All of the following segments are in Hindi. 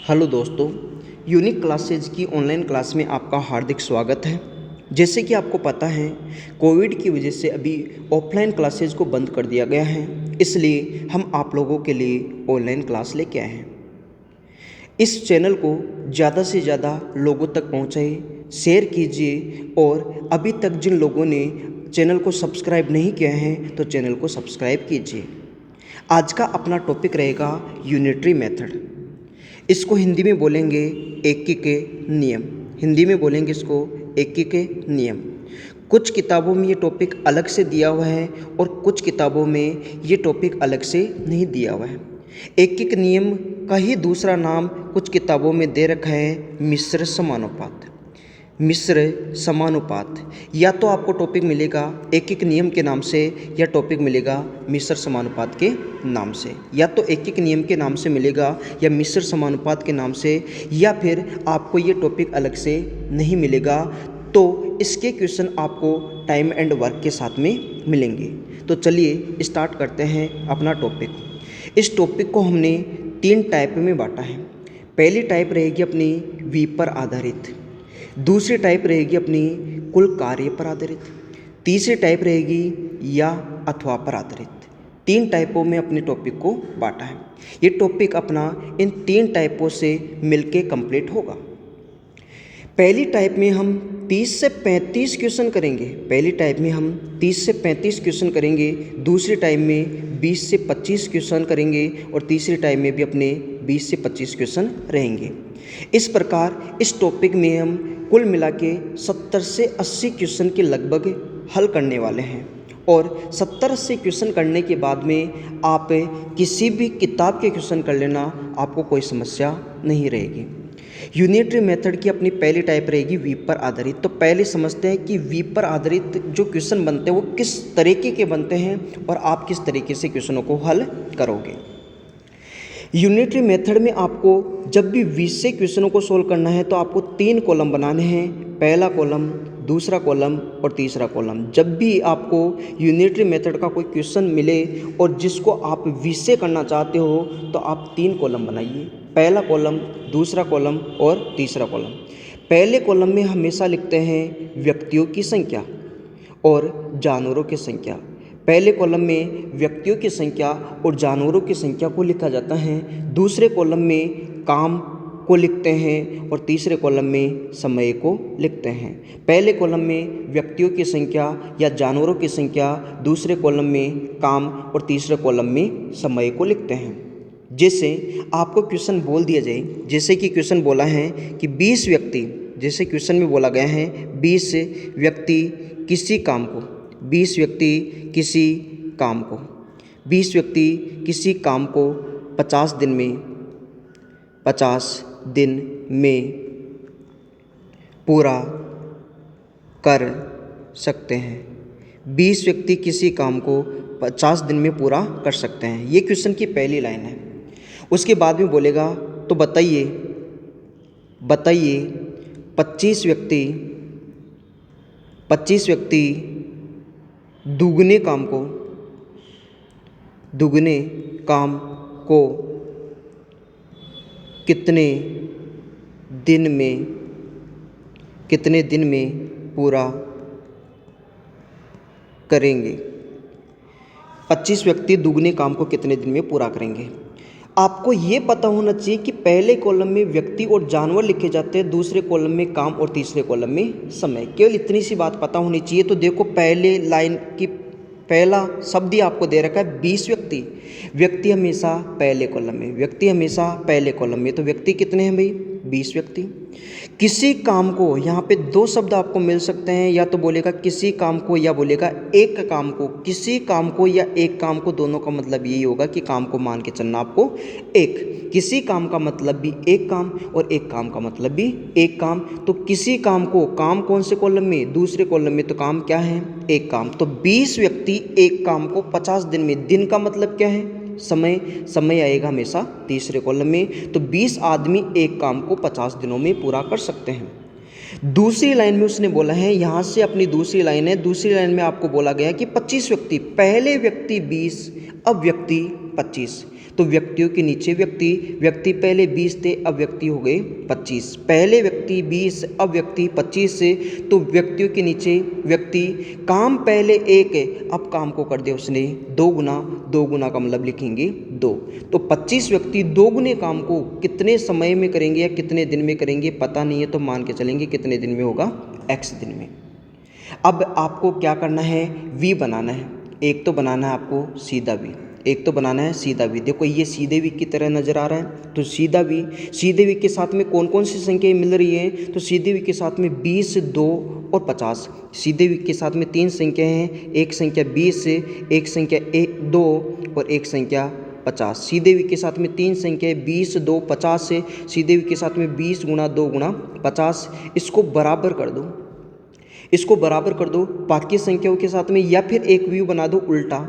हेलो दोस्तों, यूनिक क्लासेज की ऑनलाइन क्लास में आपका हार्दिक स्वागत है। जैसे कि आपको पता है, कोविड की वजह से अभी ऑफलाइन क्लासेज को बंद कर दिया गया है, इसलिए हम आप लोगों के लिए ऑनलाइन क्लास लेके आए हैं। इस चैनल को ज़्यादा से ज़्यादा लोगों तक पहुंचाइए, शेयर कीजिए और अभी तक जिन लोगों ने चैनल को सब्सक्राइब नहीं किया है तो चैनल को सब्सक्राइब कीजिए। आज का अपना टॉपिक रहेगा यूनिटरी मेथड। इसको हिंदी में बोलेंगे एकी के नियम। हिंदी में बोलेंगे इसको एकी के नियम। कुछ किताबों में ये टॉपिक अलग से दिया हुआ है और कुछ किताबों में ये टॉपिक अलग से नहीं दिया हुआ है। एकीक नियम का ही दूसरा नाम कुछ किताबों में दे रखा है मिश्र समानुपात। मिश्र समानुपात या तो आपको टॉपिक मिलेगा एकीक नियम के नाम से या टॉपिक मिलेगा मिश्र समानुपात के नाम से, या तो एकीक नियम के नाम से मिलेगा या मिश्र समानुपात के नाम से, या फिर आपको ये टॉपिक अलग से नहीं मिलेगा। तो इसके क्वेश्चन आपको टाइम एंड वर्क के साथ में मिलेंगे। तो चलिए स्टार्ट करते हैं अपना टॉपिक। इस टॉपिक को हमने 3 टाइप में बांटा है। पहली टाइप रहेगी अपनी वी पर आधारित, दूसरी टाइप रहेगी अपनी कुल कार्य पर आधारित, तीसरी टाइप रहेगी या अथवा पर आधारित। 3 टाइपों में अपने टॉपिक को बांटा है। ये टॉपिक अपना इन 3 टाइपों से मिलके कंप्लीट होगा। पहली टाइप में हम 30 से 35 क्वेश्चन करेंगे। पहली टाइप में हम 30 से 35 क्वेश्चन करेंगे, दूसरी टाइप में 20 से 25 क्वेश्चन करेंगे और तीसरी टाइप में भी अपने 20 से 25 क्वेश्चन रहेंगे। इस प्रकार इस टॉपिक में हम कुल मिला के 70 से 80 क्वेश्चन के लगभग हल करने वाले हैं और 70-80 क्वेश्चन करने के बाद में आप किसी भी किताब के क्वेश्चन कर लेना, आपको कोई समस्या नहीं रहेगी। यूनिटरी मेथड की अपनी पहली टाइप रहेगी वी पर आधारित। तो पहले समझते हैं कि वी पर आधारित जो क्वेश्चन बनते हैं वो किस तरीके के बनते हैं और आप किस तरीके से क्वेश्चनों को हल करोगे। यूनिटरी मेथड में आपको जब भी 20 से क्वेश्चनों को सोल्व करना है तो आपको 3 कॉलम बनाने हैं। पहला कॉलम, दूसरा कॉलम और तीसरा कॉलम। जब भी आपको यूनिटरी मेथड का कोई क्वेश्चन मिले और जिसको आप 20 से करना चाहते हो तो आप 3 कॉलम बनाइए। पहला कॉलम, दूसरा कॉलम और तीसरा कॉलम। पहले कॉलम में हमेशा लिखते हैं व्यक्तियों की संख्या और जानवरों की संख्या। पहले कॉलम में व्यक्तियों की संख्या और जानवरों की संख्या को लिखा जाता है, दूसरे कॉलम में काम को लिखते हैं और तीसरे कॉलम में समय को लिखते हैं। पहले कॉलम में व्यक्तियों की संख्या या जानवरों की संख्या, दूसरे कॉलम में काम और तीसरे कॉलम में समय को लिखते हैं। जैसे आपको क्वेश्चन बोल दिया जाए, जैसे कि क्वेश्चन बोला है कि 20 व्यक्ति, जैसे क्वेश्चन में बोला गया है 20 व्यक्ति किसी काम को, 20 व्यक्ति किसी काम को, 20 व्यक्ति किसी काम को 50 दिन में पूरा कर सकते हैं। 20 व्यक्ति किसी काम को 50 दिन में पूरा कर सकते हैं। ये क्वेश्चन की पहली लाइन है। उसके बाद में बोलेगा तो बताइए 25 व्यक्ति दुगने काम को कितने दिन में पूरा करेंगे। 25 व्यक्ति दुगने काम को कितने दिन में पूरा करेंगे। आपको ये पता होना चाहिए कि पहले कॉलम में व्यक्ति और जानवर लिखे जाते हैं, दूसरे कॉलम में काम और तीसरे कॉलम में समय। केवल इतनी सी बात पता होनी चाहिए। तो देखो पहले लाइन की पहला शब्द ही आपको दे रखा है 20 व्यक्ति। व्यक्ति हमेशा पहले कॉलम में, व्यक्ति हमेशा पहले कॉलम में। तो व्यक्ति कितने हैं भाई? 20 व्यक्ति। किसी काम को, यहाँ पे 2 शब्द आपको मिल सकते हैं, या तो बोलेगा किसी काम को या बोलेगा एक काम को। किसी काम को या एक काम को, दोनों का मतलब यही होगा कि काम को मान के चलना आपको एक। किसी काम का मतलब भी एक काम और एक काम का मतलब भी एक काम। तो किसी काम को, काम कौन से कॉलम में? दूसरे कॉलम में। तो काम क्या है? एक काम। तो 20 व्यक्ति एक काम को 50 दिन में, दिन का मतलब क्या है? समय। समय आएगा हमेशा तीसरे कॉलम में। तो 20 आदमी एक काम को 50 दिनों में पूरा कर सकते हैं। दूसरी लाइन में उसने बोला है, यहाँ से अपनी दूसरी लाइन है, दूसरी लाइन में आपको बोला गया कि 25 व्यक्ति, पहले व्यक्ति 20, अब व्यक्ति 25। तो व्यक्तियों के नीचे व्यक्ति, व्यक्ति पहले 20 थे, अब व्यक्ति हो गए 25। पहले व्यक्ति 20, अब व्यक्ति 25 से, तो व्यक्तियों के नीचे व्यक्ति, काम पहले 1 है, अब काम को कर दिया उसने 2 गुना, 2 गुना का मतलब लिखेंगे 2। तो 25 व्यक्ति 2 गुने काम को कितने समय में करेंगे या कितने दिन में करेंगे पता नहीं है, तो मान के चलेंगे कितने दिन में होगा, x दिन में। अब आपको क्या करना है, v बनाना है। एक तो बनाना है आपको सीधा v, एक तो बनाना है सीधा v। देखो ये सीधे v की तरह नज़र आ रहा है, तो सीधा v, सीधे v के साथ में कौन कौन सी संख्याएं मिल रही हैं, तो सीधे v के साथ में 20, 2 और 50। सीधे v के साथ में 3 संख्याएं हैं, एक संख्या 20, एक संख्या 2 और एक संख्या 50। सीधे v के साथ में 3 संख्याएं 20, 2, 50 से, सीधे v के साथ में 20 गुना 2 गुना 50। इसको बराबर कर दो, इसको बराबर कर दो बाकी संख्याओं के साथ में, या फिर एक व्यू बना दो उल्टा,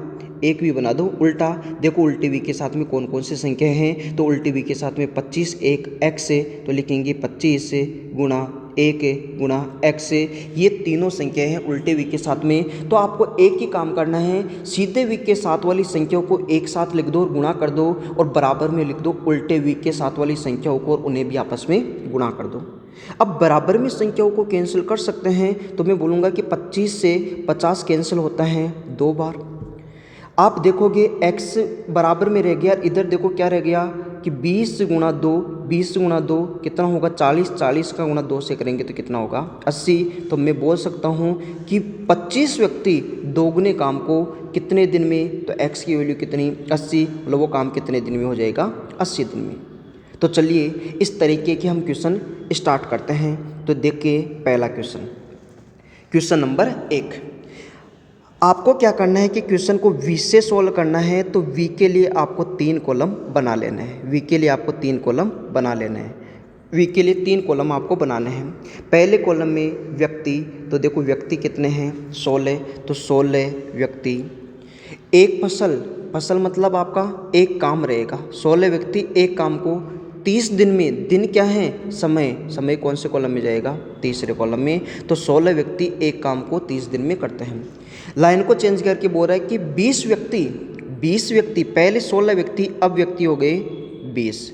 एक भी बना दो उल्टा। देखो उल्टे v के साथ में कौन कौन से संख्या हैं, तो उल्टे v के साथ में 25 एक x से, तो लिखेंगे 25 गुना 1 गुना x से। ये तीनों संख्या हैं उल्टे v के साथ में। तो आपको एक ही काम करना है, सीधे v के साथ वाली संख्याओं को एक साथ लिख दो और गुणा कर दो, और बराबर में लिख दो उल्टे v के साथ वाली संख्याओं को और उन्हें भी आपस में गुणा कर दो। अब बराबर में संख्याओं को कैंसिल कर सकते हैं, तो मैं बोलूँगा कि 25 से 50 कैंसिल होता है 2 बार। आप देखोगे x बराबर में रह गया, इधर देखो क्या रह गया कि 20 गुना 2, 20 गुना 2 कितना होगा 40, 40 का गुना 2 से करेंगे तो कितना होगा 80। तो मैं बोल सकता हूँ कि 25 व्यक्ति 2 गुने काम को कितने दिन में, तो x की वैल्यू कितनी 80, मतलब वो काम कितने दिन में हो जाएगा 80 दिन में। तो चलिए इस तरीके के हम क्वेश्चन स्टार्ट करते हैं। तो देखिए पहला क्वेश्चन, क्वेश्चन नंबर 1। आपको क्या करना है कि क्वेश्चन को v से सोल्व करना है, तो v के लिए आपको 3 कॉलम बना लेना है। v के लिए आपको 3 कॉलम बना लेना है, v के लिए 3 कॉलम आपको बनाने हैं। पहले कॉलम में व्यक्ति, तो देखो व्यक्ति कितने हैं 16, तो 16 व्यक्ति। एक फसल, फसल मतलब आपका एक काम रहेगा, 16 व्यक्ति एक काम को 30 दिन में, दिन क्या है समय, समय कौन से कॉलम में जाएगा तीसरे कॉलम में। तो 16 व्यक्ति एक काम को 30 दिन में करते हैं। लाइन को चेंज करके बोल रहा है कि 20 व्यक्ति, 20 व्यक्ति, पहले 16 व्यक्ति अब व्यक्ति हो गए 20,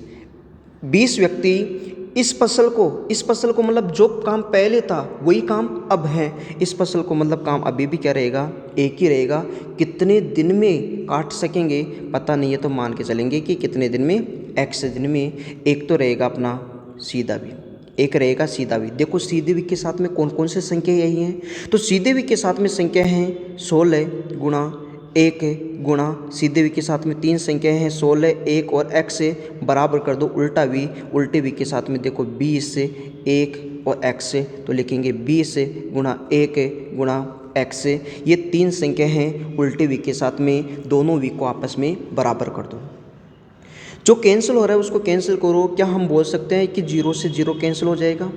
20 व्यक्ति इस फसल को मतलब जो काम पहले था वही काम अब है, इस फसल को मतलब काम अभी भी क्या रहेगा एक ही रहेगा। कितने दिन में काट सकेंगे पता नहीं है, तो मान के चलेंगे कि कितने दिन में x दिन में। एक तो रहेगा अपना सीधा भी, एक रहेगा सीधा भी। देखो सीधे भी के साथ में कौन कौन से संख्या यही हैं, तो सीधे भी के साथ में संख्या हैं 16 गुणा 1 गुणा, सीधे v के साथ में 3 संख्या हैं 16, 1 और x से, बराबर कर दो उल्टा v, उल्टे v के साथ में देखो 20 से 1 और x से, तो लिखेंगे 20 गुणा 1 गुणा x से। ये 3 संख्या हैं उल्टे v के साथ में, दोनों v को आपस में बराबर कर दो। जो कैंसिल हो रहा है उसको कैंसिल करो। क्या हम बोल सकते हैं कि 0 से 0 कैंसिल हो जाएगा।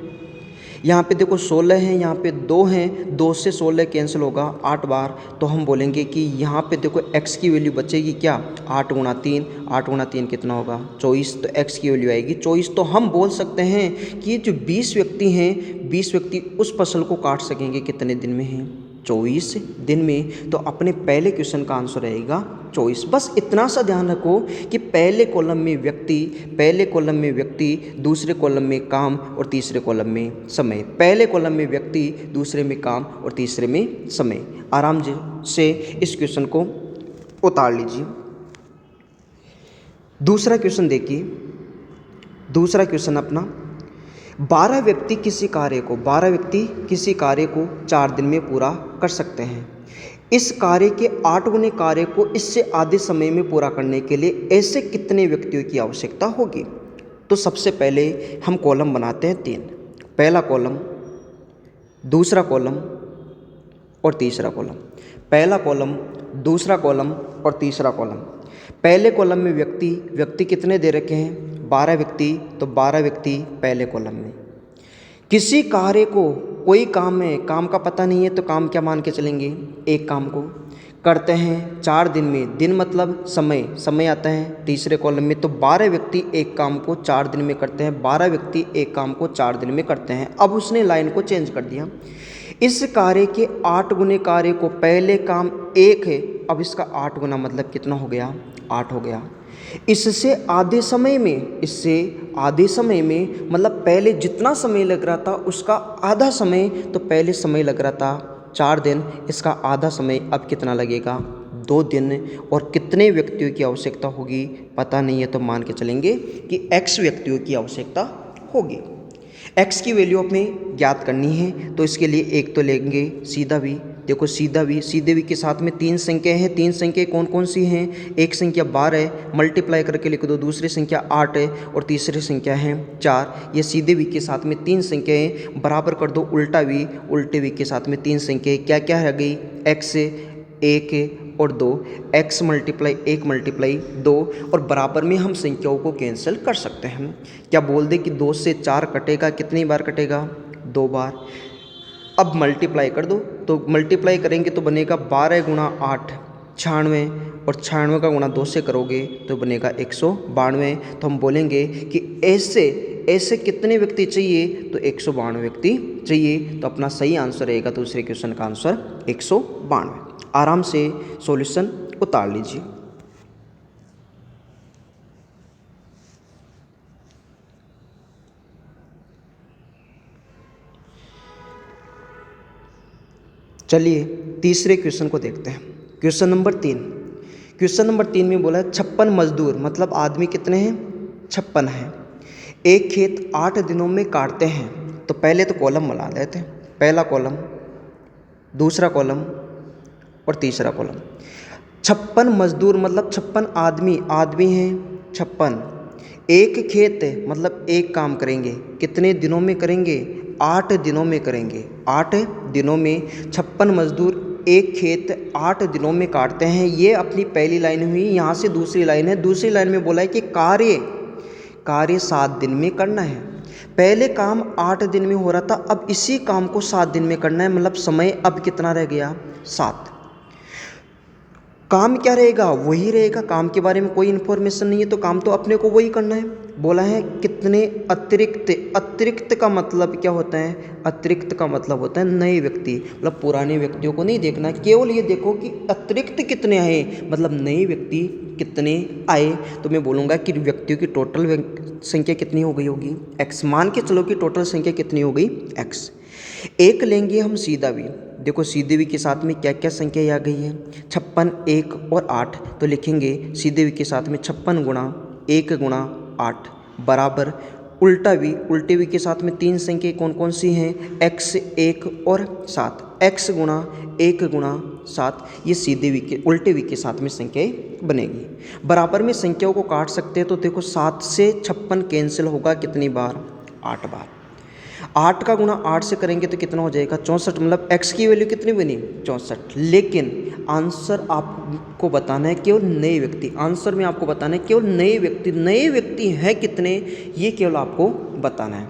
यहाँ पे देखो 16 हैं, यहाँ पे 2 हैं, 2 से 16 कैंसिल होगा 8 बार। तो हम बोलेंगे कि यहाँ पे देखो x की वैल्यू बचेगी क्या 8 गुणा 3, 8 गुणा 3 कितना होगा 24, तो x की वैल्यू आएगी 24। तो हम बोल सकते हैं कि जो 20 व्यक्ति हैं, 20 व्यक्ति उस फसल को काट सकेंगे कितने दिन में हैं 24 दिन में। तो अपने पहले क्वेश्चन का आंसर रहेगा 24। बस इतना सा ध्यान रखो कि पहले कॉलम में व्यक्ति, पहले कॉलम में व्यक्ति, दूसरे कॉलम में काम और तीसरे कॉलम में समय। पहले कॉलम में व्यक्ति, दूसरे में काम और तीसरे में समय। आराम से इस क्वेश्चन को उतार लीजिए। दूसरा क्वेश्चन देखिए, दूसरा क्वेश्चन अपना 12 व्यक्ति किसी कार्य को 4 दिन में पूरा कर सकते हैं। इस कार्य के 8 गुने कार्य को इससे आधे समय में पूरा करने के लिए ऐसे कितने व्यक्तियों की आवश्यकता होगी। तो सबसे पहले हम कॉलम बनाते हैं 3, पहला कॉलम, दूसरा कॉलम और तीसरा कॉलम। पहला कॉलम, दूसरा कॉलम और तीसरा कॉलम। पहले कॉलम में व्यक्ति कितने दे रखे हैं 12 व्यक्ति, तो 12 व्यक्ति पहले कॉलम में। किसी कार्य को, कोई काम है, काम का पता नहीं है, तो काम क्या मान के चलेंगे एक काम को करते हैं 4 दिन में। दिन मतलब समय आता है तीसरे कॉलम में। तो 12 व्यक्ति एक काम को 4 दिन में करते हैं, 12 व्यक्ति एक काम को 4 दिन में करते हैं। अब उसने लाइन को चेंज कर दिया, इस कार्य के 8 गुने कार्य को, पहले काम 1 है, अब इसका 8 गुना मतलब कितना हो गया 8 हो गया। इससे आधे समय में मतलब पहले जितना समय लग रहा था उसका आधा समय, तो पहले समय लग रहा था 4 दिन, इसका आधा समय अब कितना लगेगा, 2 दिन। और कितने व्यक्तियों की आवश्यकता होगी पता नहीं है, तो मान के चलेंगे कि x व्यक्तियों की आवश्यकता होगी। x की वैल्यू हमें ज्ञात करनी है, तो इसके लिए एक तो लेंगे सीधा भी। देखो सीधे भी के साथ में 3 संख्या हैं। 3 संख्या कौन कौन सी हैं, एक संख्या 12 है, मल्टीप्लाई करके लिख दो, दूसरी संख्या 8 है और तीसरी संख्या है 4। ये सीधे भी के साथ में 3 संख्याएं, बराबर कर दो उल्टे भी के साथ में 3 संख्याएं। क्या क्या रह गई, x 1 और 2, x मल्टीप्लाई 1 मल्टीप्लाई 2, और बराबर में हम संख्याओं को कैंसिल कर सकते हैं। क्या बोल दे कि 2 से 4 कटेगा, कितनी बार कटेगा, 2 बार। अब मल्टीप्लाई कर दो, तो मल्टीप्लाई करेंगे तो बनेगा 12 गुणा 8 96, और 96 का गुणा 2 से करोगे तो बनेगा 192। तो हम बोलेंगे कि ऐसे कितने व्यक्ति चाहिए, तो 192 व्यक्ति चाहिए। तो अपना सही आंसर रहेगा दूसरे क्वेश्चन का आंसर 192। आराम से सॉल्यूशन उतार लीजिए। चलिए तीसरे क्वेश्चन को देखते हैं। क्वेश्चन नंबर 3 में बोला है 56 मजदूर, मतलब आदमी कितने हैं, 56 हैं, एक खेत 8 दिनों में काटते हैं। तो पहले तो कॉलम बना लेते हैं, पहला कॉलम, दूसरा कॉलम और तीसरा कॉलम। 56 मजदूर मतलब 56 आदमी हैं 56। एक खेत मतलब एक काम करेंगे, कितने दिनों में करेंगे, 8 दिनों में करेंगे। 8 दिनों में 56 मजदूर एक खेत 8 दिनों में काटते हैं। ये अपनी पहली लाइन हुई। यहाँ से दूसरी लाइन है, दूसरी लाइन में बोला है कि कार्य 7 दिन में करना है। पहले काम 8 दिन में हो रहा था, अब इसी काम को 7 दिन में करना है, मतलब समय अब कितना रह गया, 7। काम क्या रहेगा, वही रहेगा, काम के बारे में कोई इन्फॉर्मेशन नहीं है, तो काम तो अपने को वही करना है। बोला है कितने अतिरिक्त का मतलब क्या होता है, अतिरिक्त का मतलब होता है नए व्यक्ति, मतलब पुराने व्यक्तियों को नहीं देखना, केवल ये देखो कि अतिरिक्त कितने आए, मतलब नए व्यक्ति कितने आए। तो मैं बोलूँगा कि व्यक्तियों की टोटल संख्या कितनी हो गई होगी, x। मान के चलो कि टोटल संख्या कितनी हो गई, x। एक लेंगे हम सीधा भी। देखो सीधे भी के साथ में क्या क्या संख्या आ गई है, 56, 1 और 8। तो लिखेंगे सीधे भी के साथ में 56 गुणा 1 गुणा 8 बराबर उल्टे भी के साथ में 3 संख्या कौन कौन सी हैं, x 1 और 7। x गुणा 1 गुणा 7, ये सीधे भी के उल्टे भी के साथ में संख्याएं बनेगी। बराबर में संख्याओं को काट सकते हैं, तो देखो 7 से 56 कैंसिल होगा कितनी बार, 8 बार। 8 का गुणा 8 से करेंगे तो कितना हो जाएगा, 64। मतलब x की वैल्यू कितनी बनी, 64। लेकिन आंसर आपको बताना है केवल नए व्यक्ति, आंसर में आपको बताना है केवल नए व्यक्ति हैं कितने, ये केवल आपको बताना है।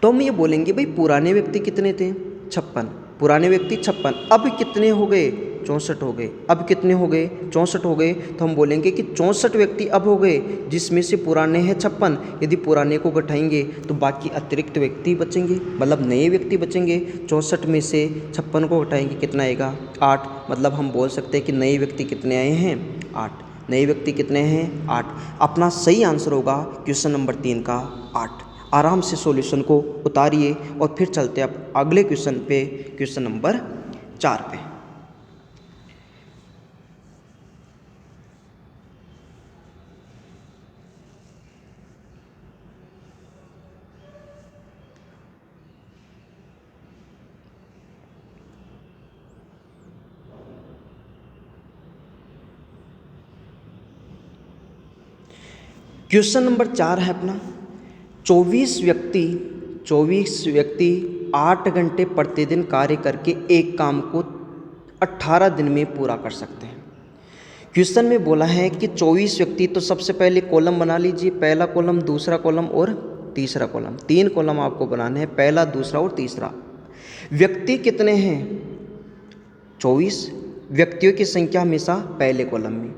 तो हम ये बोलेंगे भाई पुराने व्यक्ति कितने थे, 56, पुराने व्यक्ति 56, अब कितने हो गए, 64 हो गए। अब कितने हो गए, 64 हो गए। तो हम बोलेंगे कि 64 व्यक्ति अब हो गए, जिसमें से पुराने हैं 56। यदि पुराने को घटाएंगे तो बाकी अतिरिक्त व्यक्ति बचेंगे, मतलब नए व्यक्ति बचेंगे। 64 में से 56 को घटाएंगे कितना आएगा, 8। मतलब हम बोल सकते हैं कि नए व्यक्ति कितने आए हैं, 8। नए व्यक्ति कितने हैं, 8। अपना सही आंसर होगा क्वेश्चन नंबर 3 का 8। आराम से सॉल्यूशन को उतारिए और फिर चलते हैं अब अगले क्वेश्चन पे, क्वेश्चन नंबर 4 पे। क्वेश्चन नंबर 4 है अपना, 24 व्यक्ति 8 घंटे प्रतिदिन कार्य करके एक काम को 18 दिन में पूरा कर सकते हैं। क्वेश्चन में बोला है कि 24 व्यक्ति, तो सबसे पहले कॉलम बना लीजिए, पहला कॉलम, दूसरा कॉलम और तीसरा कॉलम। 3 कॉलम आपको बनाने हैं, पहला, दूसरा और तीसरा। व्यक्ति कितने हैं, 24। व्यक्तियों की संख्या हमेशा पहले कॉलम में।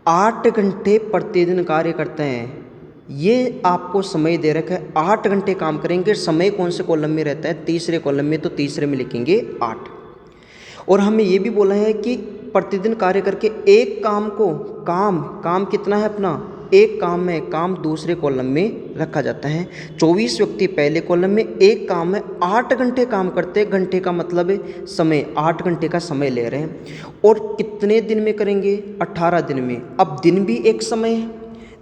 8 घंटे प्रतिदिन कार्य करते हैं, ये आपको समय दे रखा है, 8 घंटे काम करेंगे। समय कौन से कॉलम में रहता है, तीसरे कॉलम में, तो तीसरे में लिखेंगे 8। और हमें ये भी बोला है कि प्रतिदिन कार्य करके एक काम को काम कितना है अपना, एक काम में काम दूसरे कॉलम में रखा जाता है। 24 व्यक्ति पहले कॉलम में, एक काम में 8 घंटे काम करते हैं। घंटे का मतलब है समय, 8 घंटे का समय ले रहे हैं। और कितने दिन में करेंगे, 18 दिन में। अब दिन भी एक समय है,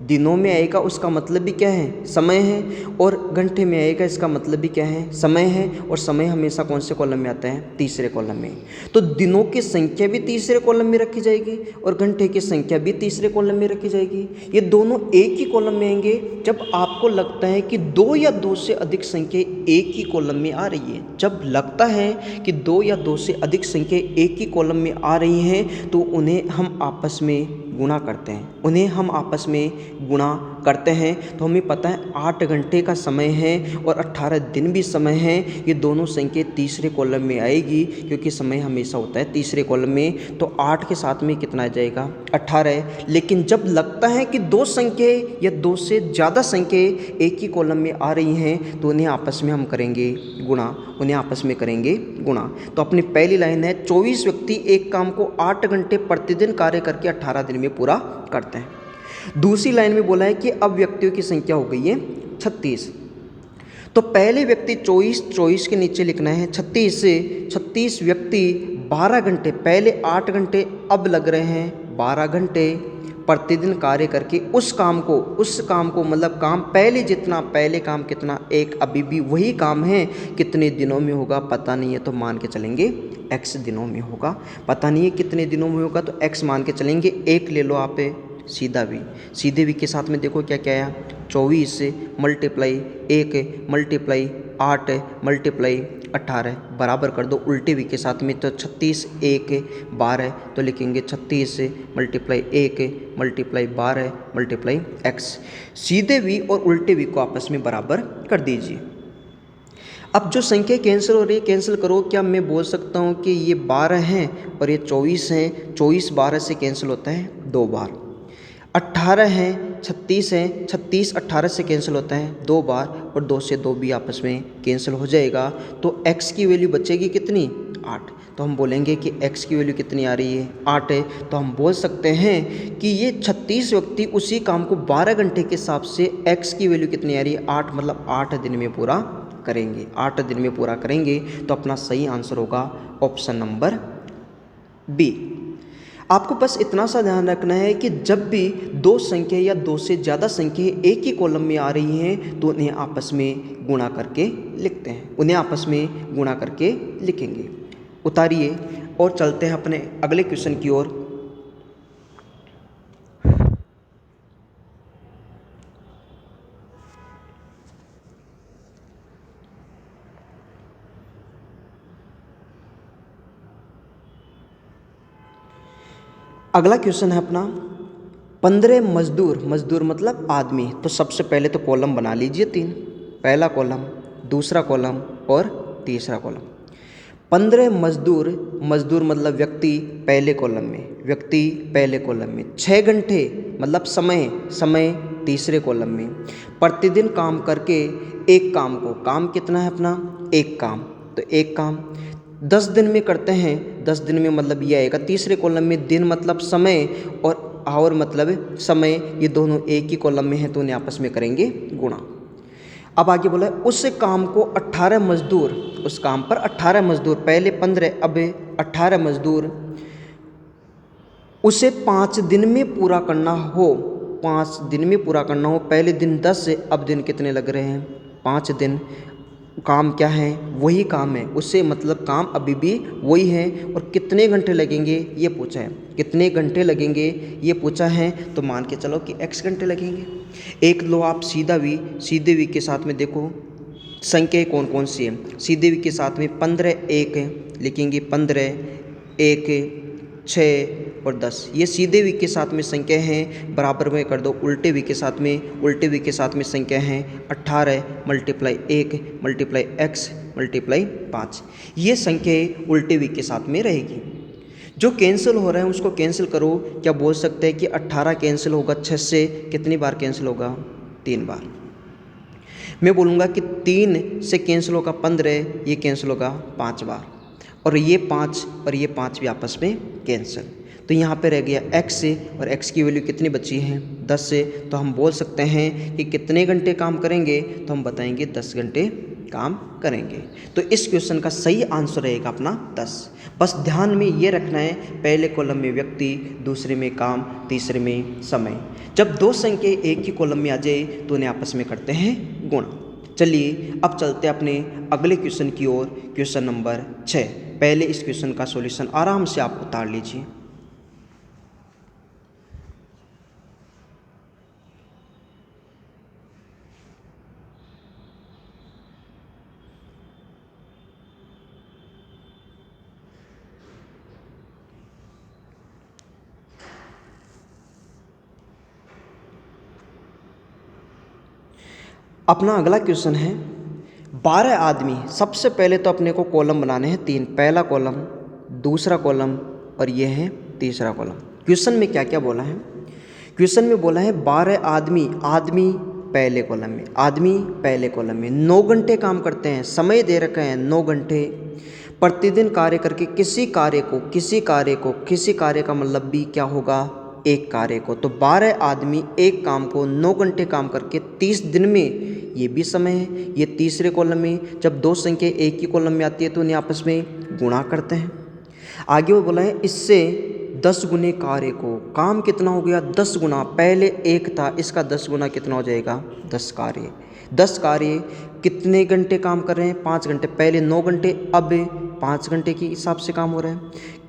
दिनों में आएगा उसका मतलब भी क्या है, समय है। और घंटे में आएगा इसका मतलब भी क्या है, समय है। और समय हमेशा कौन से कॉलम में आता है, तीसरे कॉलम में। तो दिनों की संख्या भी तीसरे कॉलम में रखी जाएगी और घंटे की संख्या भी तीसरे कॉलम में रखी जाएगी। ये दोनों एक ही कॉलम में आएंगे जब आपको लगता है कि 2 या 2 से अधिक संख्या एक ही कॉलम में आ रही है। जब लगता है कि 2 या 2 से अधिक संख्या एक ही कॉलम में आ रही हैं तो उन्हें हम आपस में गुणा करते हैं, उन्हें हम आपस में गुणा करते हैं। तो हमें पता है 8 घंटे का समय है और 18 दिन भी समय है। ये दोनों संख्या तीसरे कॉलम में आएगी क्योंकि समय हमेशा होता है तीसरे कॉलम में। तो 8 के साथ में कितना आ जाएगा, 18। लेकिन जब लगता है कि 2 संख्या या 2 से ज़्यादा संख्या एक ही कॉलम में आ रही हैं तो उन्हें आपस में हम करेंगे गुणा, उन्हें आपस में करेंगे गुणा। तो अपनी पहली लाइन है 24 व्यक्ति एक काम को 8 घंटे प्रतिदिन कार्य करके 18 दिन में पूरा करते हैं। दूसरी लाइन में बोला है कि अब व्यक्तियों की संख्या हो गई है 36। तो पहले व्यक्ति 24 के नीचे लिखना है 36 से 36 व्यक्ति 12 घंटे, पहले 8 घंटे अब लग रहे हैं 12 घंटे प्रतिदिन कार्य करके उस काम को मतलब काम पहले जितना, पहले काम कितना, एक, अभी भी वही काम है। कितने दिनों में होगा पता नहीं है तो मान के चलेंगे x दिनों में होगा। पता नहीं है कितने दिनों में होगा तो x मान के चलेंगे। एक ले लो आप सीधे भी के साथ में देखो क्या क्या आया, 24 मल्टीप्लाई 1 मल्टीप्लाई 8 मल्टीप्लाई 18 बराबर कर दो उल्टे वी के साथ में। तो 36 1 12 तो लिखेंगे 36 मल्टीप्लाई 1 मल्टीप्लाई 12 मल्टीप्लाई x। सीधे वी और उल्टे वी को आपस में बराबर कर दीजिए। अब जो संख्या कैंसिल हो रही है कैंसिल करो। क्या मैं बोल सकता हूँ कि ये 12 हैं और ये 24 हैं, 24 12 से कैंसिल होता है 2 बार। 18 हैं, 36 हैं, 36 18 से कैंसिल होता है 2 बार और 2 से 2 भी आपस में कैंसिल हो जाएगा। तो x की वैल्यू बचेगी कितनी, 8। तो हम बोलेंगे कि x की वैल्यू कितनी आ रही है, 8 है। तो हम बोल सकते हैं कि ये 36 व्यक्ति उसी काम को 12 घंटे के हिसाब से x की वैल्यू कितनी आ रही है, 8, मतलब 8 दिन में पूरा करेंगे, 8 दिन में पूरा करेंगे। तो अपना सही आंसर होगा ऑप्शन नंबर बी। आपको बस इतना सा ध्यान रखना है कि जब भी 2 संख्या या 2 से ज़्यादा संख्या एक ही कॉलम में आ रही हैं तो उन्हें आपस में गुणा करके लिखते हैं, उन्हें आपस में गुणा करके लिखेंगे। उतारिए और चलते हैं अपने अगले क्वेश्चन की ओर। अगला क्वेश्चन है अपना 15 मजदूर मतलब आदमी। तो सबसे पहले तो कॉलम बना लीजिए 3, पहला कॉलम, दूसरा कॉलम और तीसरा कॉलम। 15 मजदूर मतलब व्यक्ति पहले कॉलम में, 6 घंटे मतलब समय तीसरे कॉलम में, प्रतिदिन काम करके एक काम को, काम कितना है अपना, एक काम, तो एक काम 10 दिन में करते हैं। 10 दिन में मतलब ये आएगा तीसरे कॉलम में, दिन मतलब समय और आवर मतलब समय, ये दोनों एक ही कॉलम में हैं तो उन्हें आपस में करेंगे गुणा। अब आगे बोला है उस काम को 18 मजदूर, उस काम पर 18 मजदूर, पहले 15 अब 18 मजदूर उसे 5 दिन में पूरा करना हो, 5 दिन में पूरा करना हो। पहले दिन 10 अब दिन कितने लग रहे हैं, 5 दिन। काम क्या है, वही काम है, उससे मतलब काम अभी भी वही है। और कितने घंटे लगेंगे ये पूछा है, कितने घंटे लगेंगे ये पूछा है। तो मान के चलो कि x घंटे लगेंगे। एक लो आप सीधे वी के साथ में देखो संख्या कौन कौन सी है। सीधे वी के साथ में 15 1 लिखेंगे, 15 1 6 और 10, ये सीधे वी के साथ में संख्या हैं। बराबर में कर दो उल्टे वी के साथ में संख्या हैं 18 मल्टीप्लाई 1 मल्टीप्लाई x मल्टीप्लाई 5। ये संख्या उल्टे वी के साथ में रहेगी। जो कैंसिल हो रहा है उसको कैंसिल करो। क्या बोल सकते हैं कि 18 कैंसिल होगा 6 से, कितनी बार कैंसिल होगा, 3 बार। मैं बोलूँगा कि 3 से कैंसिल होगा 15, ये कैंसिल होगा 5 बार, और ये 5 और ये 5 भी आपस में कैंसिल। तो यहाँ पे रह गया x से, और x की वैल्यू कितनी बची है 10 से। तो हम बोल सकते हैं कि कितने घंटे काम करेंगे, तो हम बताएंगे 10 घंटे काम करेंगे। तो इस क्वेश्चन का सही आंसर रहेगा अपना 10। बस ध्यान में ये रखना है, पहले कॉलम में व्यक्ति, दूसरे में काम, तीसरे में समय। जब दो संख्या एक ही कॉलम में आ जाए तो उन्हें आपस में करते हैं गुणा। चलिए अब चलते हैं अपने अगले क्वेश्चन की ओर, क्वेश्चन नंबर 6। पहले इस क्वेश्चन का सॉल्यूशन आराम से आप उतार लीजिए। अपना अगला क्वेश्चन है 12 आदमी। सबसे पहले तो अपने को कॉलम बनाने हैं 3, पहला कॉलम, दूसरा कॉलम और ये है तीसरा कॉलम। क्वेश्चन में क्या क्या बोला है, क्वेश्चन में बोला है 12 आदमी, आदमी पहले कॉलम में, आदमी पहले कॉलम में 9 घंटे काम करते हैं, समय दे रखे हैं 9 घंटे, प्रतिदिन कार्य करके किसी कार्य का मतलब भी क्या होगा, एक कार्य को। तो 12 आदमी एक काम को 9 घंटे काम करके 30 दिन में, ये भी समय है, ये तीसरे कॉलम में। जब दो संख्या एक ही कॉलम में आती है तो उन्हें आपस में गुणा करते हैं। आगे वो बोला है इससे 10 गुने कार्य को, काम कितना हो गया 10 गुना, पहले एक था इसका 10 गुना कितना हो जाएगा 10 कार्य। 10 कार्य कितने घंटे काम कर रहे हैं 5 घंटे, पहले 9 घंटे अब 5 घंटे के हिसाब से काम हो रहा है।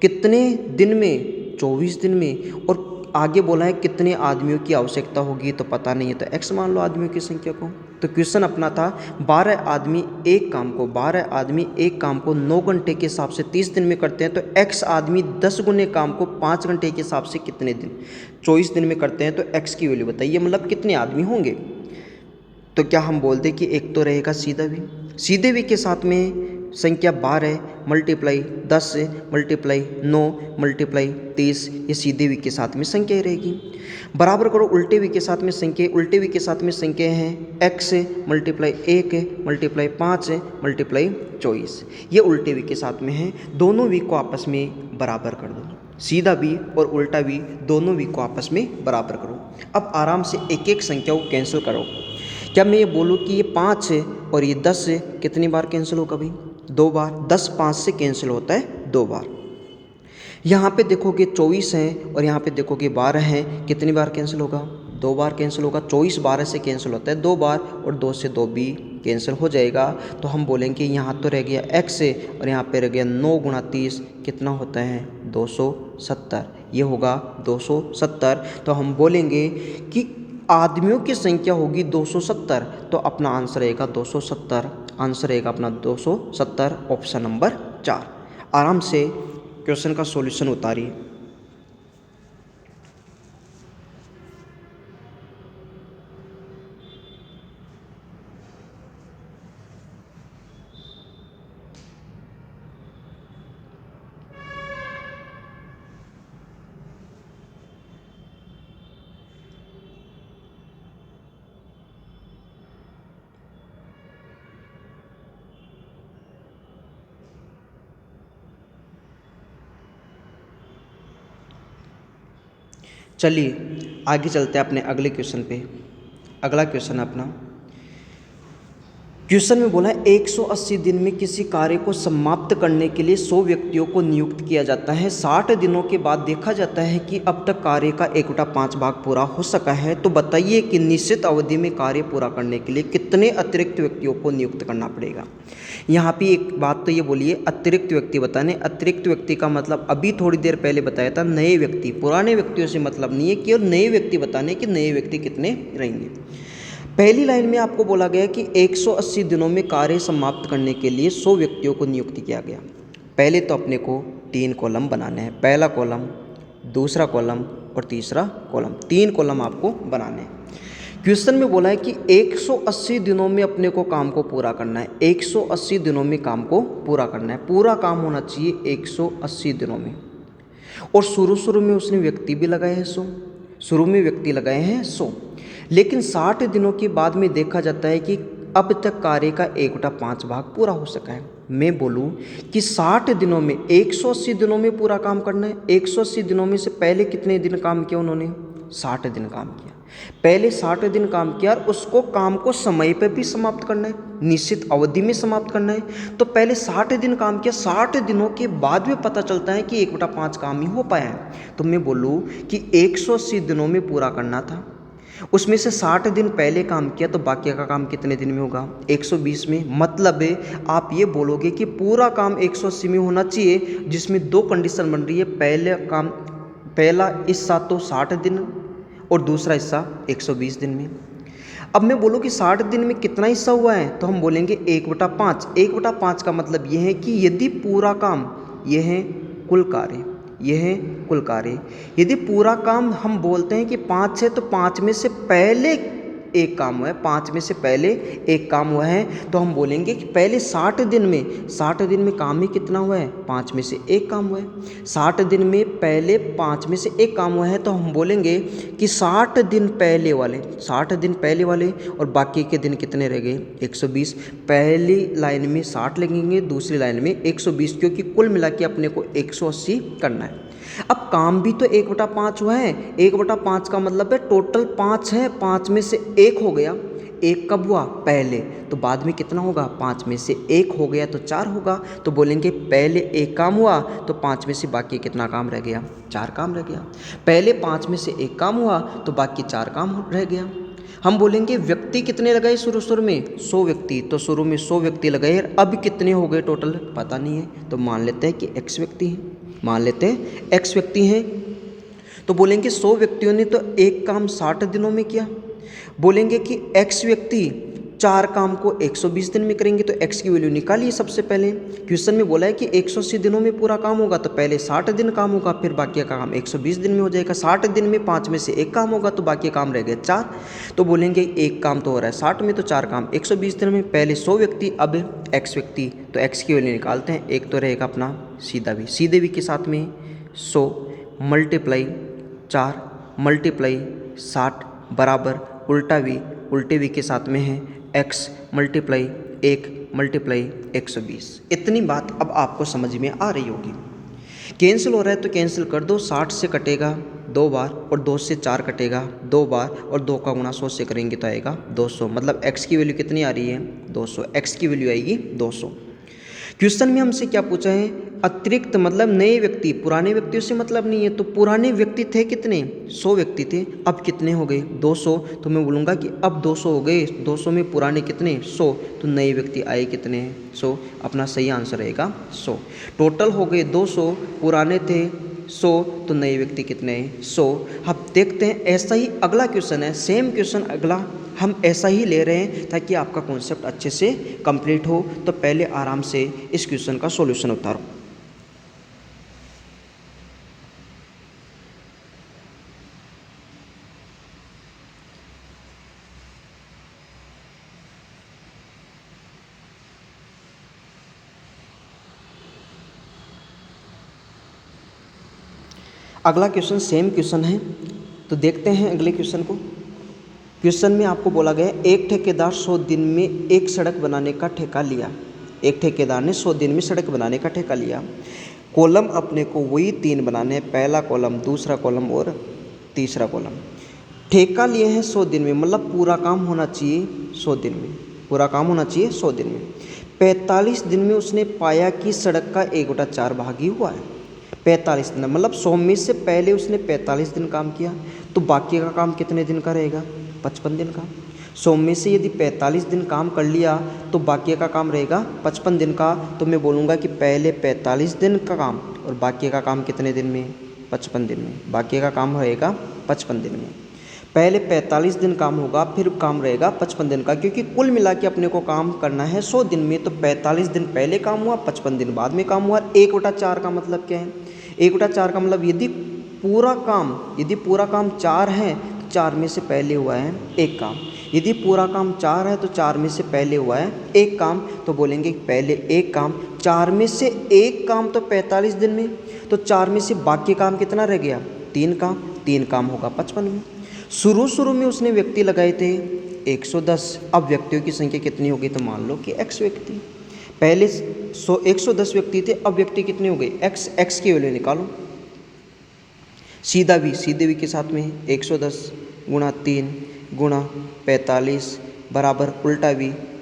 कितने दिन में 24 दिन में। और आगे बोला है कितने आदमियों की आवश्यकता होगी, तो पता नहीं है, तो x मान लो आदमियों की संख्या को। तो क्वेश्चन अपना था 12 आदमी एक काम को, 12 आदमी एक काम को 9 घंटे के हिसाब से 30 दिन में करते हैं, तो x आदमी 10 गुने काम को 5 घंटे के हिसाब से कितने दिन 24 दिन में करते हैं। तो x की वैल्यू बताइए, मतलब कितने आदमी होंगे। तो क्या हम बोल दें कि एक तो रहेगा सीधे भी के साथ में संख्या 12 मल्टीप्लाई 10 मल्टीप्लाई 9 मल्टीप्लाई 30, ये सीधे वी के साथ में संख्या ही रहेगी। बराबर करो उल्टे वी के साथ में संख्या, उल्टे वी के साथ में संख्या हैं x मल्टीप्लाई 1 मल्टीप्लाई 5 मल्टीप्लाई 24, ये उल्टे वी के साथ में है। दोनों वी को आपस में बराबर कर दो, सीधा वी और उल्टा वी दोनों वी को आपस में बराबर करो। अब आराम से एक एक संख्या को कैंसिल करो। क्या मैं ये बोलूँ कि ये 5 है और ये 10 है, कितनी बार कैंसिल होगा भाई 2 बार। 10 5 से कैंसिल होता है 2 बार। यहाँ पे देखोगे 24 हैं और यहाँ पे देखोगे 12 हैं, कितनी बार कैंसिल होगा 2 बार कैंसिल होगा। 24 12 से कैंसिल होता है 2 बार, और 2 से 2 भी कैंसिल हो जाएगा। तो हम बोलेंगे यहाँ तो रह गया x और यहाँ पे रह गया 9 गुणा 30, कितना होता है 270, ये होगा 270। तो हम बोलेंगे कि आदमियों की संख्या होगी 270, तो अपना आंसर रहेगा 270, आंसर रहेगा अपना 270, ऑप्शन नंबर 4। आराम से क्वेश्चन का सॉल्यूशन उतारिए। चलिए आगे चलते हैं अपने अगले क्वेश्चन पे। अगला क्वेश्चन है अपना, क्वेश्चन में बोला है 180 दिन में किसी कार्य को समाप्त करने के लिए 100 व्यक्तियों को नियुक्त किया जाता है। 60 दिनों के बाद देखा जाता है कि अब तक कार्य का 1/5 भाग पूरा हो सका है। तो बताइए कि निश्चित अवधि में कार्य पूरा करने के लिए कितने अतिरिक्त व्यक्तियों को नियुक्त करना पड़ेगा। यहाँ पे एक बात तो ये बोलिए, अतिरिक्त व्यक्ति बताने, अतिरिक्त व्यक्ति का मतलब अभी थोड़ी देर पहले बताया था नए व्यक्ति, पुराने व्यक्तियों से मतलब नहीं है कि, और नए व्यक्ति बताने कि नए व्यक्ति कितने रहेंगे। पहली लाइन में आपको बोला गया कि 180 दिनों में कार्य समाप्त करने के लिए 100 व्यक्तियों को नियुक्त किया गया। पहले तो अपने को 3 कॉलम बनाने हैं, पहला कॉलम, दूसरा कॉलम और तीसरा कॉलम, 3 कॉलम आपको बनाने हैं। क्वेश्चन में बोला है कि 180 दिनों में अपने को काम को पूरा करना है, 180 दिनों में काम को पूरा करना है, पूरा काम होना चाहिए 180 दिनों में। और शुरू में उसने व्यक्ति भी लगाए हैं 100, शुरू में व्यक्ति लगाए हैं 100, लेकिन 60 दिनों के बाद में देखा जाता है कि अब तक कार्य का 1/5 भाग पूरा हो सका है। मैं बोलूँ कि 60 दिनों में 180 दिनों में पूरा काम करना है। 180 दिनों में से पहले कितने दिन काम किया उन्होंने? 60 दिन काम किया। पहले 60 दिन काम किया और उसको काम को समय पर भी समाप्त करना है, निश्चित अवधि में समाप्त करना है। तो पहले 60 दिन काम किया, 60 दिनों के बाद में पता चलता है कि 1/5 काम ही हो पाया है। तो मैं बोलूँ कि 180 दिनों में पूरा करना था, उसमें से 60 दिन पहले काम किया, तो बाकी का काम कितने दिन में होगा? 120 में। मतलब आप ये बोलोगे कि पूरा काम 180 में होना चाहिए, जिसमें दो कंडीशन बन रही है। पहला हिस्सा तो 60 दिन और दूसरा हिस्सा 120 दिन में। अब मैं बोलूँ कि 60 दिन में कितना हिस्सा हुआ है, तो हम बोलेंगे 1/5। 1/5 का मतलब यह है कि यदि पूरा काम, यह है कुल कार्य, यह है कुल कार्य, यदि पूरा काम हम बोलते हैं कि 5 है, तो 5 में से पहले एक काम हुआ है, 5 में से पहले एक काम हुआ है, तो हम बोलेंगे कि पहले 60 दिन में काम ही कितना हुआ है? 5 में से एक काम हुआ है। 60 दिन में पहले 5 में से एक काम हुआ है, तो हम बोलेंगे कि 60 दिन पहले वाले और बाकी के दिन कितने रह गए? 120। पहली लाइन में 60 लगेंगे, दूसरी लाइन में 120, क्योंकि कुल मिला के अपने को 180 करना है। अब काम भी तो 1/5 हुआ है। 1/5 का मतलब है टोटल 5 है, 5 में से एक हो गया। एक कब हुआ? पहले। तो बाद में कितना होगा? 5 में से एक हो गया तो 4 होगा। तो बोलेंगे पहले एक काम हुआ तो 5 में से बाकी कितना काम रह गया? 4 काम रह गया। पहले 5 में से एक काम हुआ तो बाकी 4 काम रह गया। हम बोलेंगे व्यक्ति कितने लगाए शुरू में? 100 व्यक्ति। तो शुरू में 100 व्यक्ति लगाए, अब कितने हो गए टोटल? पता नहीं है। तो मान लेते हैं कि x व्यक्ति हैं, मान लेते हैं x व्यक्ति हैं। तो बोलेंगे 100 व्यक्तियों ने तो एक काम 60 दिनों में किया। बोलेंगे कि x व्यक्ति 4 काम को 120 दिन में करेंगे, तो x की वैल्यू निकालिए। सबसे पहले क्वेश्चन में बोला है कि 180 दिनों में पूरा काम होगा, तो पहले 60 दिन काम होगा, फिर बाकी का काम 120 दिन में हो जाएगा। 60 दिन में 5 में से एक काम होगा, तो बाकी काम रह गए 4। तो बोलेंगे एक काम तो हो रहा है 60 में, तो 4 काम 120 दिन में। पहले 100 व्यक्ति, अब x व्यक्ति, तो x की वैल्यू निकालते हैं। एक तो रहेगा अपना सीधे भी के साथ में 100 मल्टीप्लाई 4 मल्टीप्लाई 60 बराबर उल्टे वी के साथ में है x मल्टीप्लाई 1 मल्टीप्लाई 120। इतनी बात अब आपको समझ में आ रही होगी। कैंसिल हो रहा है तो कैंसिल कर दो। 60 से कटेगा 2 बार और 2 से 4 कटेगा 2 बार, और 2 का गुणा 100 से करेंगे तो आएगा 200। मतलब x की वैल्यू कितनी आ रही है? 200। x की वैल्यू आएगी 200। क्वेश्चन में हमसे क्या पूछा है? अतिरिक्त मतलब नए व्यक्ति, पुराने व्यक्तियों से मतलब नहीं है। तो पुराने व्यक्ति थे कितने? 100 व्यक्ति थे। अब कितने हो गए? 200। तो मैं बोलूँगा कि अब 200 हो गए। 200 में पुराने कितने? 100। तो नए व्यक्ति आए कितने हैं? 100। अपना सही आंसर रहेगा 100। टोटल हो गए 200, पुराने थे 100, तो नए व्यक्ति कितने हैं? 100। अब देखते हैं ऐसा ही अगला क्वेश्चन है, सेम क्वेश्चन अगला हम ऐसा ही ले रहे हैं ताकि आपका कॉन्सेप्ट अच्छे से कंप्लीट हो। तो पहले आराम से इस क्वेश्चन का सॉल्यूशन उतारो। अगला क्वेश्चन सेम क्वेश्चन है, तो देखते हैं अगले क्वेश्चन को। क्वेश्चन में आपको बोला गया है एक ठेकेदार 100 दिन में एक सड़क बनाने का ठेका लिया। एक ठेकेदार ने 100 दिन में सड़क बनाने का ठेका लिया। कॉलम अपने को वही 3 बनाने हैं, पहला कॉलम, दूसरा कॉलम और तीसरा कॉलम। ठेका लिए हैं 100 दिन में, मतलब पूरा काम होना चाहिए 100 दिन में, पूरा काम होना चाहिए 100 दिन में। 45 दिन में उसने पाया कि सड़क का 1/4 भाग ही हुआ है। 45 दिन मतलब 100 में से पहले उसने 45 दिन काम किया, तो बाकी का काम कितने दिन का रहेगा? 55 दिन का। 100 में से यदि 45 दिन काम कर लिया तो बाकी का काम रहेगा 55 दिन का। तो मैं बोलूँगा कि पहले 45 दिन का काम और बाकी का काम कितने दिन में? 55 दिन में। बाकी का काम रहेगा 55 दिन में। पहले 45 दिन काम होगा, फिर काम रहेगा 55 दिन का, क्योंकि कुल मिला के अपने को काम करना है 100 दिन में। तो 45 दिन पहले काम हुआ, 55 दिन बाद में काम हुआ। 1/4 का मतलब क्या है? 1/4 का मतलब यदि पूरा काम 4 है तो 4 में से पहले हुआ है एक काम। यदि पूरा काम 4 है तो 4 में से पहले हुआ है एक काम। तो बोलेंगे पहले एक काम, 4 में से एक काम तो 45 दिन में, तो 4 में से बाकी काम कितना रह गया? 3 काम। 3 काम होगा 55 में। शुरू में उसने व्यक्ति लगाए थे 110। अब व्यक्तियों की संख्या कितनी होगी, तो मान लो कि x व्यक्ति। पहले 110 व्यक्ति थे, अब व्यक्ति कितने हो गए, x की वैल्यू निकालो। सीधे भी के साथ में 110 गुणा 3 गुणा 45 बराबर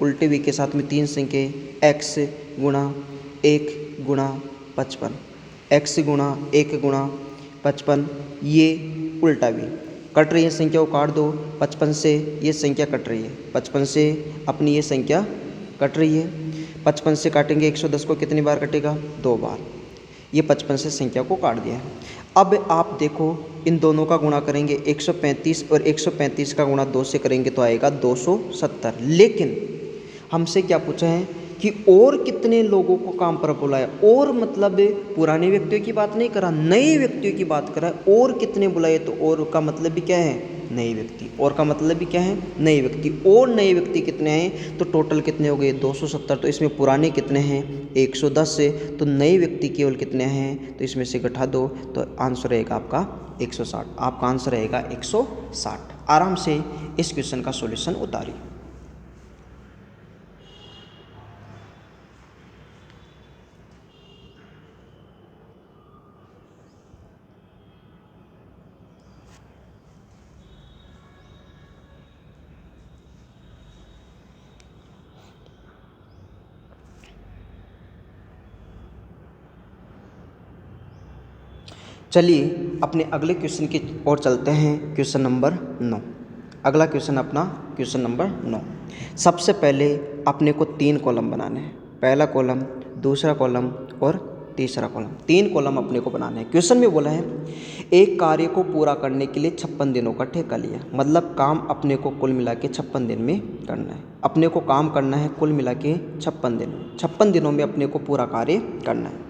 उल्टे भी के साथ में 3 संख्या x गुणा 1 गुणा 55, x गुणा 1 गुणा 55, ये उल्टा भी कट रही है, संख्या को काट दो। 55 से ये संख्या कट रही है, 55 से अपनी ये संख्या कट रही है। 55 से काटेंगे 110 को कितनी बार कटेगा, 2 बार। ये 55 से संख्या को काट दिया है। अब आप देखो इन दोनों का गुणा करेंगे, 135 और 135 का गुणा 2 से करेंगे तो आएगा 270। लेकिन हमसे क्या पूछा है कि और कितने लोगों को काम पर बुलाया, और मतलब पुराने व्यक्तियों की बात नहीं करा, नए व्यक्तियों की बात करा। और कितने बुलाए, तो और का मतलब भी क्या है, नए व्यक्ति। और का मतलब भी क्या है, नए व्यक्ति। और नए व्यक्ति कितने हैं, तो टोटल कितने हो गए, 270। तो इसमें पुराने कितने हैं, 110 से, तो नए व्यक्ति केवल कितने हैं, तो इसमें से घटा दो, तो आंसर रहेगा आपका 160। आपका आंसर रहेगा 160। आराम से इस क्वेश्चन का सॉल्यूशन उतारिए। चलिए अपने अगले क्वेश्चन की ओर चलते हैं। Question number 9। अगला क्वेश्चन अपना क्वेश्चन नंबर 9। सबसे पहले अपने को 3 कॉलम बनाने हैं। पहला कॉलम, दूसरा कॉलम और तीसरा कॉलम। 3 कॉलम अपने को बनाने हैं। क्वेश्चन में बोला है एक कार्य को पूरा करने के लिए 56 दिनों का ठेका लिया। मतलब काम अपने को कुल मिला के 56 दिन में करना है। अपने को काम करना है कुल मिला के 56 दिन। 56 दिनों में अपने को पूरा कार्य करना है।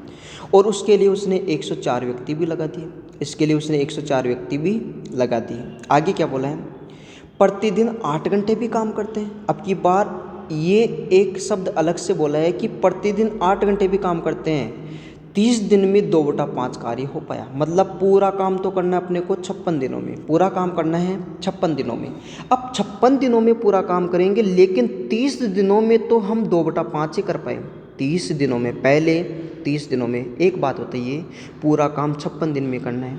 और उसके लिए उसने 104 व्यक्ति भी लगा दिए। इसके लिए उसने 104 व्यक्ति भी लगा दिए। आगे क्या बोला है, प्रतिदिन 8 घंटे भी काम करते हैं। अब की बार ये एक शब्द अलग से बोला है कि प्रतिदिन 8 घंटे भी काम करते हैं। 30 दिन में 2/5 कार्य हो पाया। मतलब पूरा काम तो करना है अपने को 56 दिनों में। पूरा काम करना है 56 दिनों में। अब 56 दिनों में पूरा काम करेंगे, लेकिन 30 दिनों में तो हम 2/5 ही कर पाए। 30 दिनों में, पहले 30 दिनों में एक बात बताइए, पूरा काम 56 दिन में करना है।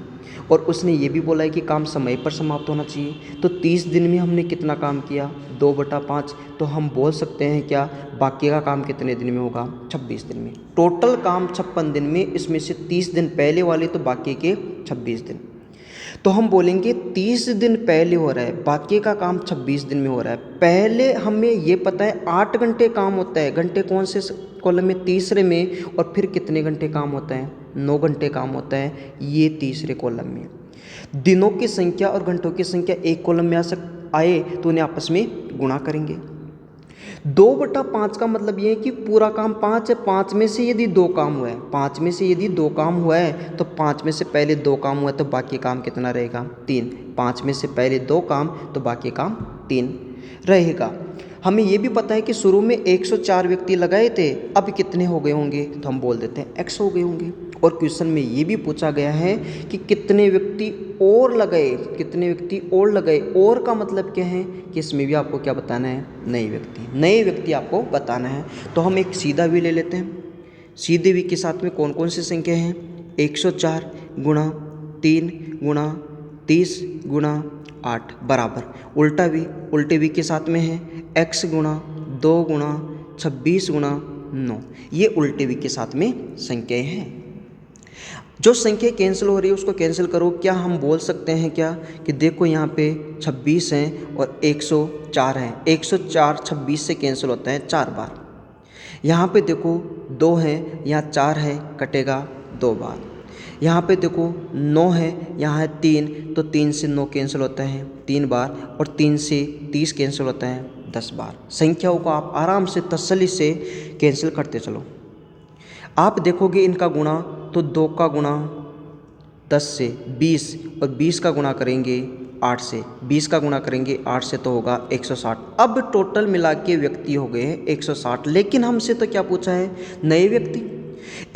और उसने ये भी बोला है कि काम समय पर समाप्त होना चाहिए। तो 30 दिन में हमने कितना काम किया, 2/5। तो हम बोल सकते हैं क्या, बाकी का काम कितने दिन में होगा, 26 दिन में। टोटल काम 56 दिन में, इसमें से 30 दिन पहले वाले तो बाकी के 26 दिन। तो हम बोलेंगे 30 दिन पहले हो रहा है, बाकी का काम 26 दिन में हो रहा है। पहले हमें ये पता है 8 घंटे काम होता है। घंटे कौन से कॉलम में, तीसरे में। और फिर कितने घंटे काम होता है, 9 घंटे काम होता है, ये तीसरे कॉलम में। दिनों की संख्या और घंटों की संख्या एक कॉलम में आए तो उन्हें आपस में गुणा करेंगे। 2/5 का मतलब ये है कि पूरा काम 5 है। 5 में से यदि 2 काम हुआ है, 5 में से यदि 2 काम हुआ है, तो 5 में से पहले 2 काम हुआ है, तो बाकी काम कितना रहेगा, 3। 5 में से पहले 2 काम, तो बाकी काम 3 रहेगा। हमें ये भी पता है कि शुरू में 104 व्यक्ति लगाए थे, अब कितने हो गए होंगे, तो हम बोल देते हैं x हो गए होंगे। और क्वेश्चन में ये भी पूछा गया है कि कितने व्यक्ति और लगाए, कितने व्यक्ति और लगाए। और का मतलब क्या है कि इसमें भी आपको क्या बताना है, नए व्यक्ति। नए व्यक्ति आपको बताना है। तो हम एक सीधा भी ले लेते हैं। सीधे भी के साथ में कौन कौन सी संख्या हैं, 104 गुणा 3 गुणा 30 गुणा 8 बराबर उल्टे भी के साथ में है x गुणा 2 गुणा 26 गुणा 9। ये उल्टे भी के साथ में संख्याएं हैं। जो संख्या कैंसिल हो रही है उसको कैंसिल करो। क्या हम बोल सकते हैं क्या कि देखो यहाँ पे 26 हैं और 104 हैं। 104 26 से कैंसिल होता है 4 बार। यहाँ पे देखो 2 हैं, यहाँ 4 है, कटेगा 2 बार। यहाँ पे देखो 9 है, यहाँ है 3, तो 3 से 9 कैंसिल होता है 3 बार। और 3 से 30 कैंसिल होता है 10 बार। संख्याओं को आप आराम से तसल्ली से कैंसिल करते चलो। आप देखोगे इनका गुणा, तो 2 का गुणा 10 से 20, और 20 का गुणा करेंगे 8 से, 20 का गुणा करेंगे 8 से, तो होगा 160। अब टोटल मिला के व्यक्ति हो गए हैं 160। लेकिन हमसे तो क्या पूछा है, नए व्यक्ति।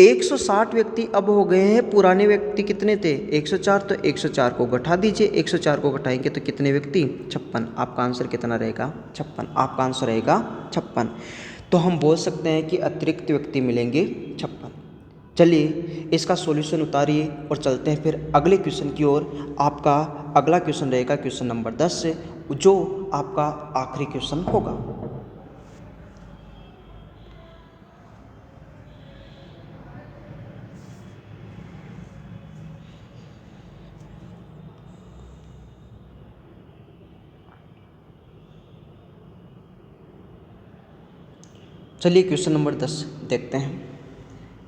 160 व्यक्ति अब हो गए हैं, पुराने व्यक्ति कितने थे 104, तो 104 को घटा दीजिए, 104 को घटाएंगे तो कितने व्यक्ति 56। आपका आंसर कितना रहेगा 56, आपका आंसर रहेगा 56। तो हम बोल सकते हैं कि अतिरिक्त व्यक्ति मिलेंगे 56। चलिए इसका सॉल्यूशन उतारिए और चलते हैं फिर अगले क्वेश्चन की ओर। आपका अगला क्वेश्चन रहेगा क्वेश्चन नंबर 10 से, जो आपका आखिरी क्वेश्चन होगा। चलिए क्वेश्चन नंबर 10 देखते हैं।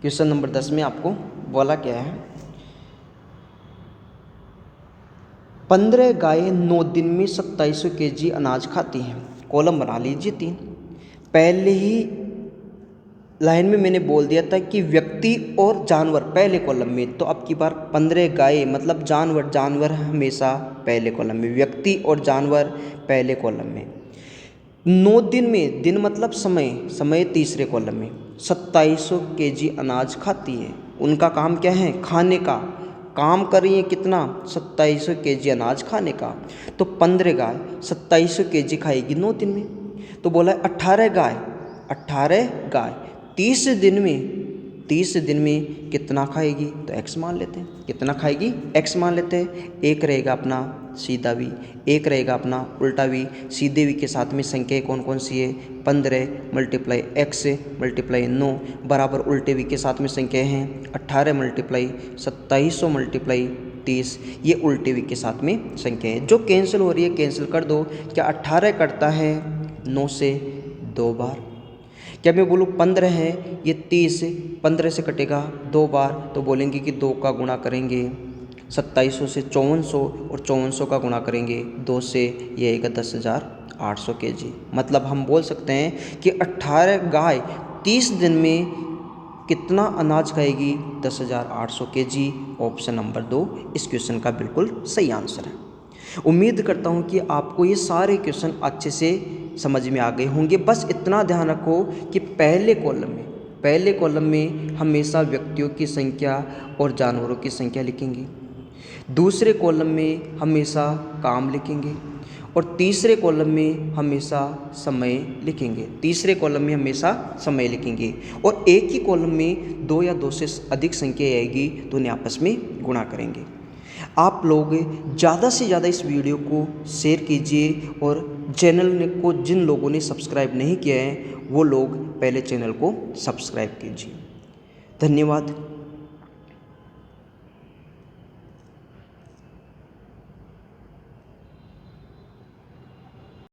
क्वेश्चन नंबर 10 में आपको बोला क्या है, 15 गायें 9 दिन में 2700 kg अनाज खाती हैं। कॉलम बना लीजिए 3। पहले ही लाइन में मैंने बोल दिया था कि व्यक्ति और जानवर पहले कॉलम में, तो अब की बार 15 गायें मतलब जानवर हमेशा पहले कॉलम में, व्यक्ति और जानवर पहले कॉलम में। 9 दिन में, दिन मतलब समय तीसरे कॉलम में, 2700 kg अनाज खाती है। उनका काम क्या है, खाने का काम कर रही है, कितना 2700 kg अनाज खाने का। तो 15 गाय 2700 kg खाएगी 9 दिन में। तो बोला 18 गाय 30 दिन में कितना खाएगी, तो x मान लेते हैं। कितना खाएगी x मान लेते हैं। एक रहेगा अपना सीधा v, एक रहेगा अपना उल्टा v। सीधे v के साथ में संख्याएं कौन कौन सी है, 15 मल्टीप्लाई x मल्टीप्लाई 9 बराबर उल्टे v के साथ में संख्याएं हैं 18 मल्टीप्लाई 2700 मल्टीप्लाई 30। ये उल्टे v के साथ में संख्या है जो कैंसिल हो रही है, कैंसिल कर दो। क्या 18 कटता है 9 से 2 बार। क्या मैं बोलूँ 15 है, ये 30 15 से कटेगा 2 बार, तो बोलेंगे कि 2 का गुणा करेंगे 2700 से 5400 और 5400 का गुणा करेंगे 2 से, ये आएगा 10,800 kg। मतलब हम बोल सकते हैं कि 18 गाय 30 दिन में कितना अनाज खाएगी, 10,800 kg। ऑप्शन नंबर 2 इस क्वेश्चन का बिल्कुल सही आंसर है। उम्मीद करता हूँ कि आपको ये सारे क्वेश्चन अच्छे से समझ में आ गए होंगे। बस इतना ध्यान रखो कि पहले कॉलम में हमेशा व्यक्तियों की संख्या और जानवरों की संख्या लिखेंगे, दूसरे कॉलम में हमेशा काम लिखेंगे और तीसरे कॉलम में हमेशा समय लिखेंगे। और एक ही कॉलम में 2 या 2 से अधिक संख्या आएगी तो उन्हें आपस में गुणा करेंगे। आप लोग ज़्यादा से ज़्यादा इस वीडियो को शेयर कीजिए और चैनल को जिन लोगों ने सब्सक्राइब नहीं किया है वो लोग पहले चैनल को सब्सक्राइब कीजिए। धन्यवाद।